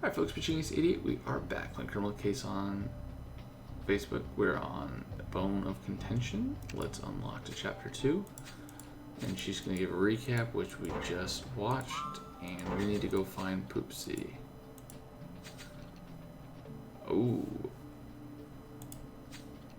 Alright folks, Genius Idiot, we are back on Criminal Case on Facebook. We're on Bone of Contention. Let's unlock to Chapter 2. And she's going to give a recap, which we just watched. And we need to go find Poopsie. Oh.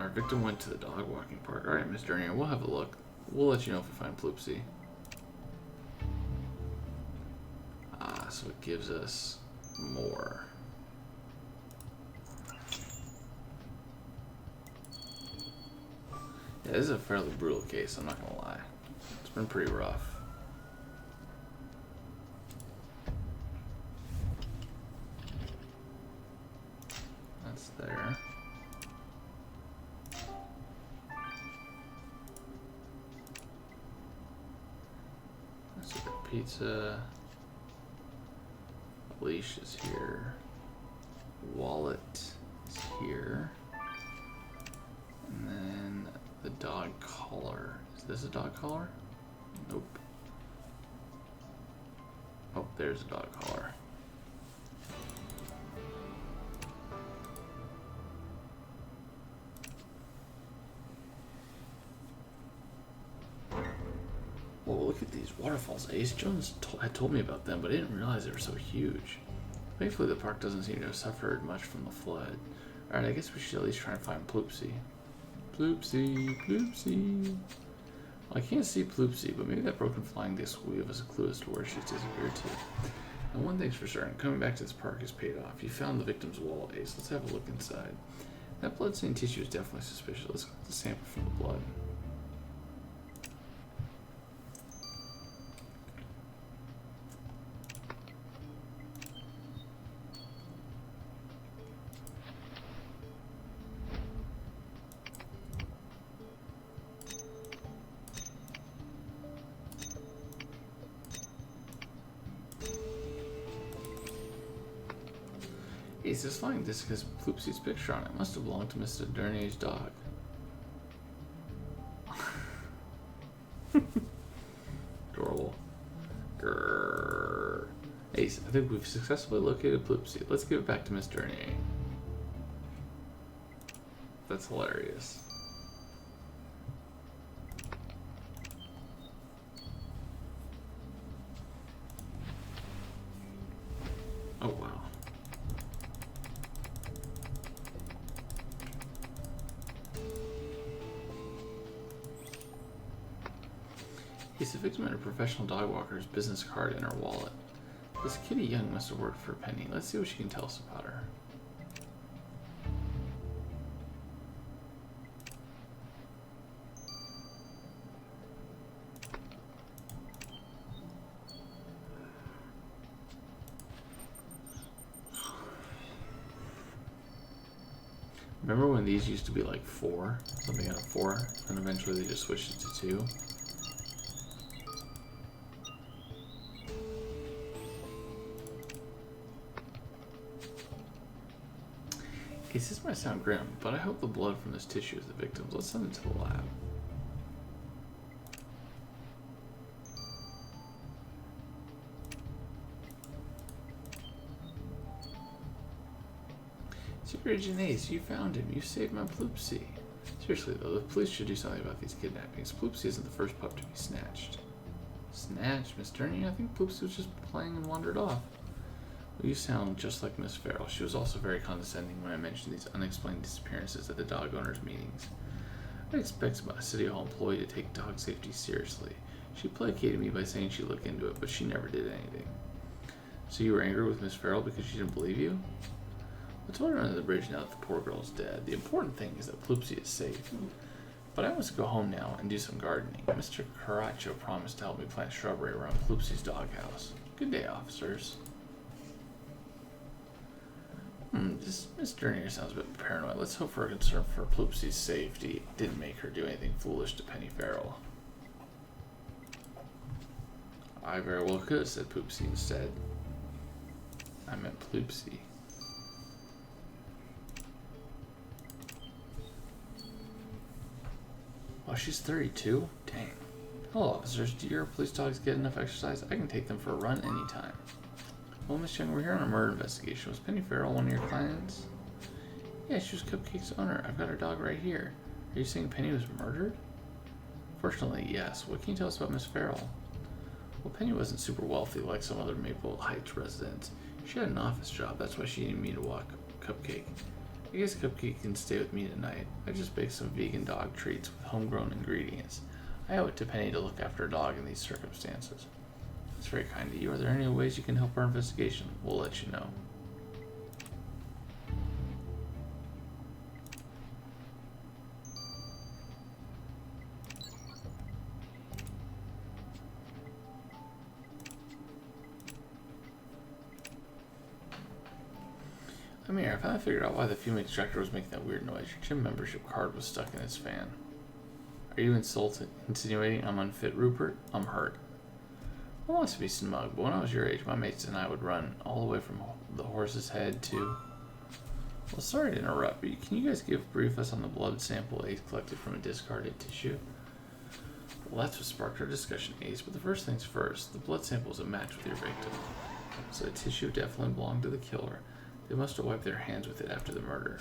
Our victim went to the dog walking park. Alright, Miss Dernier, we'll have a look. We'll let you know if we find Poopsie. So it gives us more. Yeah, this is a fairly brutal case, I'm not gonna lie. It's been pretty rough. That's there. Let's look at pizza. Leash is here. Wallet is here. And then the dog collar. Is this a dog collar? Nope. Oh, there's a dog collar. Whoa, look at these waterfalls. Ace Jones had told me about them, but I didn't realize they were so huge. Thankfully, the park doesn't seem to have suffered much from the flood. Alright, I guess we should at least try and find Ploopsie. Ploopsie, Ploopsie. Well, I can't see Ploopsie, but maybe that broken flying disc will give us a clue as to where she's disappeared to. And one thing's for certain, coming back to this park has paid off. You found the victim's wallet, Ace. Let's have a look inside. That blood-stained tissue is definitely suspicious. Let's get the sample from the blood. Ace, this flying disc has Ploopsie's picture on it. Must have belonged to Mr. Dernier's dog. Adorable. Grrr. Ace, I think we've successfully located Ploopsie. Let's give it back to Miss Dernier. That's hilarious. Oh, wow. He's the victim of a professional dog walker's business card in her wallet. This Kitty Young must have worked for Penny. Let's see what she can tell us about her. Remember when these used to be like 4? Something out of 4? And eventually they just switched it to 2? This might sound grim, but I hope the blood from this tissue is the victim's. Let's send it to the lab. Secret Agent Ace, you found him. You saved my Ploopsie. Seriously though, the police should do something about these kidnappings. Ploopsie isn't the first pup to be snatched. Snatched? Miss Dernier? I think Ploopsie was just playing and wandered off. Well, you sound just like Miss Farrell. She was also very condescending when I mentioned these unexplained disappearances at the dog owners' meetings. I expect a City Hall employee to take dog safety seriously. She placated me by saying she'd look into it, but she never did anything. So you were angry with Miss Farrell because she didn't believe you? Let's water under the bridge now that the poor girl's dead. The important thing is that Ploopsie is safe. But I must go home now and do some gardening. Mr. Caracho promised to help me plant shrubbery around Ploopsie's doghouse. Good day, officers. This Miss Dernier sounds a bit paranoid. Let's hope for a concern for Ploopsie's safety didn't make her do anything foolish to Penny Farrell. I very well could have said Poopsie instead. I meant Ploopsie. Oh, she's 32? Dang. Hello, officers. Do your police dogs get enough exercise? I can take them for a run anytime. Well, Miss Young, we're here on a murder investigation. Was Penny Farrell one of your clients? Yeah, she was Cupcake's owner. I've got her dog right here. Are you saying Penny was murdered? Fortunately, yes. What can you tell us about Miss Farrell? Well, Penny wasn't super wealthy like some other Maple Heights residents. She had an office job. That's why she needed me to walk Cupcake. I guess Cupcake can stay with me tonight. I just baked some vegan dog treats with homegrown ingredients. I owe it to Penny to look after a dog in these circumstances. That's very kind of you. Are there any ways you can help our investigation? We'll let you know. Amir, I finally figured out why the female instructor was making that weird noise. Your gym membership card was stuck in his fan. Are you insinuating I'm unfit, Rupert? I'm hurt. I want to be smug, but when I was your age, my mates and I would run all the way from the horse's head to... Well, sorry to interrupt, but can you guys brief us on the blood sample Ace collected from a discarded tissue? Well, that's what sparked our discussion, Ace, but the first things first, the blood sample is a match with your victim. So the tissue definitely belonged to the killer. They must have wiped their hands with it after the murder.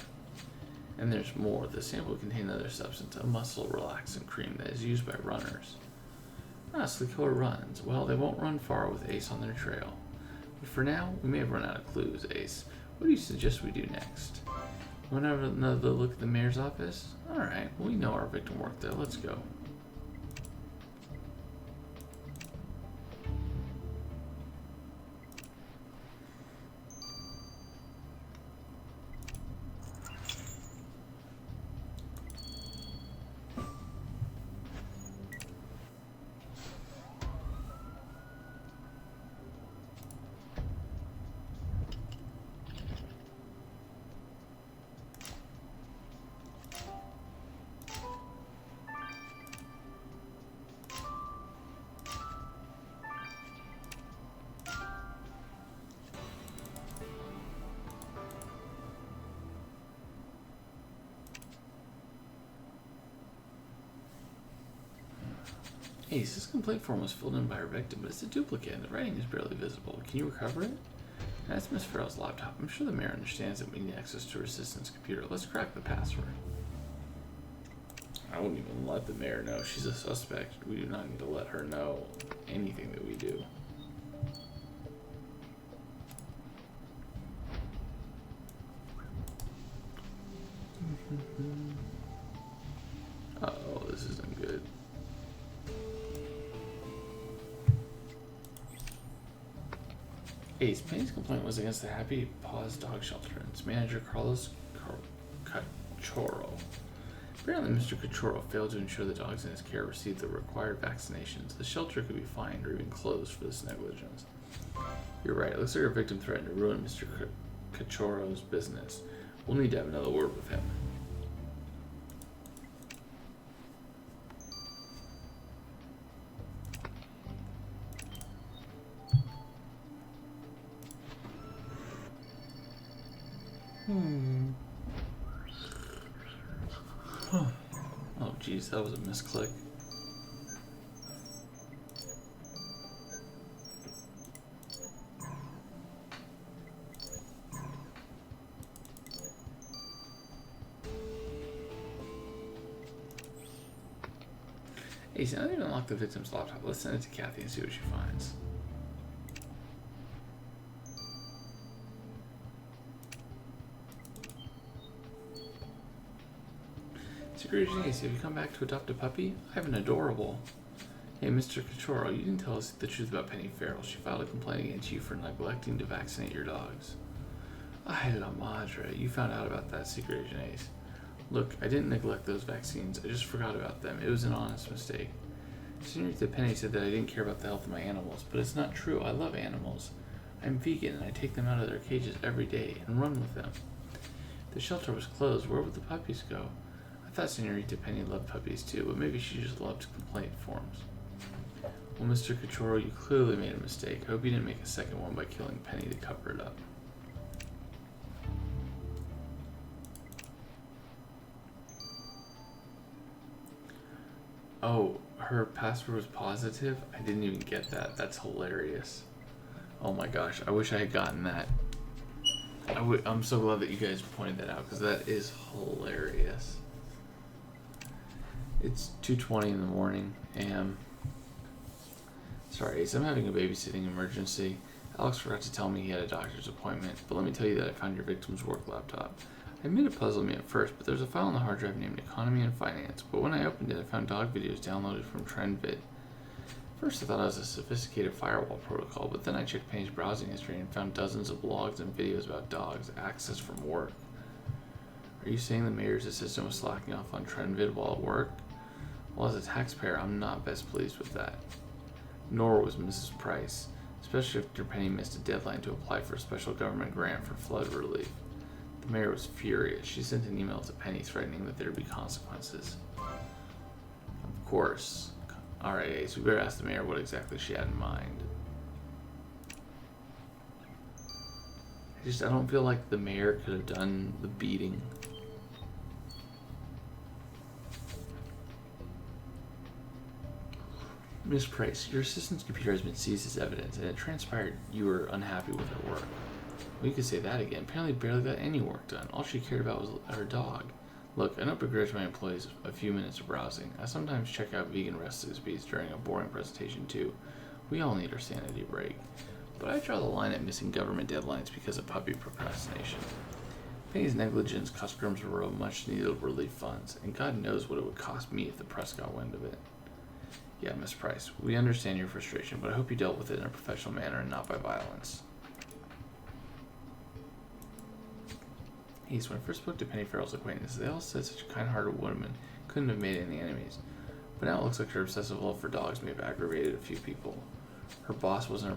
And there's more. The sample contained another substance, a muscle relaxant cream that is used by runners. Ah, so the killer runs. Well, they won't run far with Ace on their trail. But for now, we may have run out of clues, Ace. What do you suggest we do next? You want to have another look at the mayor's office? Alright, well, we know our victim worked there. Let's go. Ace, this complaint form was filled in by our victim, but it's a duplicate and the writing is barely visible. Can you recover it? That's Miss Farrell's laptop. I'm sure the mayor understands that we need access to her assistant's computer. Let's crack the password. I wouldn't even let the mayor know. She's a suspect. We do not need to let her know anything that we do. Uh-oh, this isn't good. Ace, Penny's complaint was against the Happy Paws Dog Shelter and its manager, Carlos Cachorro. Apparently, Mr. Cachorro failed to ensure the dogs in his care received the required vaccinations. The shelter could be fined or even closed for this negligence. You're right. It looks like our victim threatened to ruin Mr. Cachorro's business. We'll need to have another word with him. Oh, geez, that was a misclick. Hey, so I didn't unlock the victim's laptop. Let's send it to Kathy and see what she finds. Security Ace, have you come back to adopt a puppy? I have an adorable. Hey, Mr. Cachorro, you didn't tell us the truth about Penny Farrell. She filed a complaint against you for neglecting to vaccinate your dogs. Ay, la madre, you found out about that, Secret Agent Ace. Look, I didn't neglect those vaccines. I just forgot about them. It was an honest mistake. Senorita Penny said that I didn't care about the health of my animals, but it's not true. I love animals. I'm vegan, and I take them out of their cages every day and run with them. The shelter was closed. Where would the puppies go? I thought Senorita Penny loved puppies too, but maybe she just loved complaint forms. Well, Mr. Cachorro, you clearly made a mistake. I hope you didn't make a second one by killing Penny to cover it up. Oh, her password was positive? I didn't even get that. That's hilarious. Oh my gosh, I wish I had gotten that. I'm so glad that you guys pointed that out, because that is hilarious. It's 2:20 in the morning, and sorry, Ace, I'm having a babysitting emergency. Alex forgot to tell me he had a doctor's appointment, but let me tell you that I found your victim's work laptop. I admit it puzzled me at first, but there's a file on the hard drive named Economy and Finance, but when I opened it, I found dog videos downloaded from TrendVid. First, I thought it was a sophisticated firewall protocol, but then I checked Penny's browsing history and found dozens of blogs and videos about dogs accessed from work. Are you saying the mayor's assistant was slacking off on TrendVid while at work? Well, as a taxpayer, I'm not best pleased with that. Nor was Mrs. Price, especially after Penny missed a deadline to apply for a special government grant for flood relief. The mayor was furious. She sent an email to Penny threatening that there would be consequences. Of course. Alright, Ace, we better ask the mayor what exactly she had in mind. I don't feel like the mayor could have done the beating. Miss Price, your assistant's computer has been seized as evidence, and it transpired you were unhappy with her work. Well, you could say that again. Apparently barely got any work done. All she cared about was her dog. Look, I don't begrudge my employees a few minutes of browsing. I sometimes check out vegan recipes during a boring presentation too. We all need our sanity break. But I draw the line at missing government deadlines because of puppy procrastination. Penny's negligence cost Grimm's Row much needed relief funds, and God knows what it would cost me if the press got wind of it. Yeah, Miss Price, we understand your frustration, but I hope you dealt with it in a professional manner and not by violence. Ace, when I first spoke to Penny Farrell's acquaintances, they all said such a kind-hearted woman couldn't have made any enemies. But now it looks like her obsessive love for dogs may have aggravated a few people. Her boss wasn't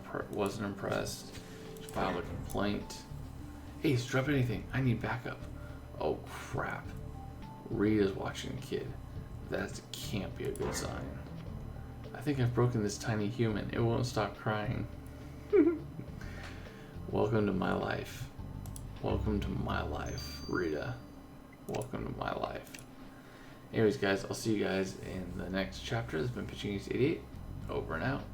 impressed. She filed a complaint. Ace, drop anything. I need backup. Oh, crap. Rita's watching a kid. That can't be a good sign. I think I've broken this tiny human. It won't stop crying. Welcome to my life. Welcome to my life, Rita. Welcome to my life. Anyways, guys, I'll see you guys in the next chapter. This has been Pitching Ace 88. Over and out.